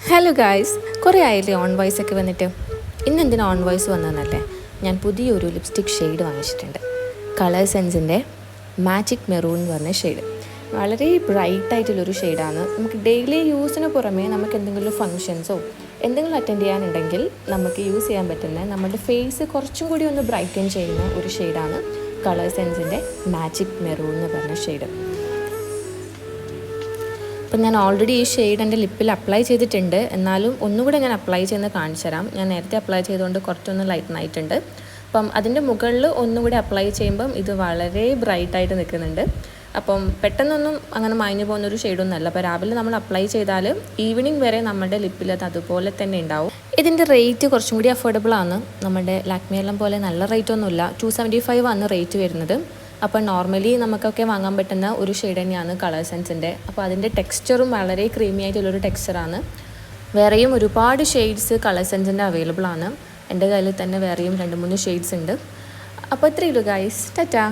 Hello guys, കുറേ ആയില്ലേ on voice ഒക്കെ വന്നിട്ട്. ഇന്ന് എന്തിനാ ഓൺ വോയിസ് വന്നതെന്നല്ലേ, ഞാൻ പുതിയൊരു ലിപ്സ്റ്റിക് ഷെയ്ഡ് വാങ്ങിച്ചിട്ടുണ്ട്. കളർ സെൻസിൻ്റെ മാജിക് മെറൂൺ എന്ന് പറഞ്ഞ ഷെയ്ഡ്. വളരെ ബ്രൈറ്റായിട്ടുള്ളൊരു ഷെയ്ഡാണ്. നമുക്ക് ഡെയിലി യൂസിന് പുറമേ നമുക്ക് എന്തെങ്കിലും ഫങ്ഷൻസോ എന്തെങ്കിലും അറ്റൻഡ് ചെയ്യാനുണ്ടെങ്കിൽ നമുക്ക് യൂസ് ചെയ്യാൻ പറ്റുന്ന, നമ്മുടെ ഫേസ് കുറച്ചും കൂടി ഒന്ന് ബ്രൈറ്റൻ ചെയ്യുന്ന ഒരു ഷെയ്ഡാണ് കളർ സെൻസിൻ്റെ മാജിക് മെറൂൺ എന്ന് പറഞ്ഞ ഷെയ്ഡ്. അപ്പം ഞാൻ ഓൾറെഡി ഈ ഷെയ്ഡ് എൻ്റെ ലിപ്പിൽ അപ്ലൈ ചെയ്തിട്ടുണ്ട്. എന്നാലും ഒന്നുകൂടെ ഞാൻ അപ്ലൈ ചെയ്യുന്നത് കാണിച്ചു തരാം. ഞാൻ നേരത്തെ അപ്ലൈ ചെയ്തുകൊണ്ട് കുറച്ചൊന്ന് ലൈറ്റൻ ആയിട്ടുണ്ട്. അപ്പം അതിൻ്റെ മുകളിൽ ഒന്നുകൂടി അപ്ലൈ ചെയ്യുമ്പം ഇത് വളരെ ബ്രൈറ്റായിട്ട് നിൽക്കുന്നുണ്ട്. അപ്പം പെട്ടെന്നൊന്നും അങ്ങനെ മാഞ്ഞു പോകുന്നൊരു ഷെയ്ഡൊന്നും അല്ല. അപ്പോൾ രാവിലെ നമ്മൾ അപ്ലൈ ചെയ്താൽ ഈവനിങ് വരെ നമ്മുടെ ലിപ്പിൽ അത് അതുപോലെ തന്നെ ഉണ്ടാവും. ഇതിൻ്റെ റേറ്റ് കുറച്ചും കൂടി അഫോർഡബിൾ ആണ്. നമ്മുടെ ലാക്മിയെല്ലാം പോലെ നല്ല റേറ്റ് ഒന്നുമില്ല. 275 ആണ് റേറ്റ് വരുന്നത്. അപ്പോൾ നോർമലി നമുക്കൊക്കെ വാങ്ങാൻ പറ്റുന്ന ഒരു ഷെയ്ഡ് തന്നെയാണ് കളർ സെൻസിൻ്റെ. അപ്പോൾ അതിൻ്റെ ടെക്സ്ചറും വളരെ ക്രീമി ആയിട്ടുള്ളൊരു ടെക്സ്ചറാണ്. വേറെയും ഒരുപാട് ഷെയ്ഡ്സ് കളർ സെൻസിൻ്റെ അവൈലബിൾ ആണ്. എൻ്റെ കയ്യിൽ തന്നെ വേറെയും 2-3 ഷെയ്ഡ്സ് ഉണ്ട്. അപ്പോൾ ഇത്രയേ ഉള്ളൂ ഗൈസ്. ടാറ്റാ.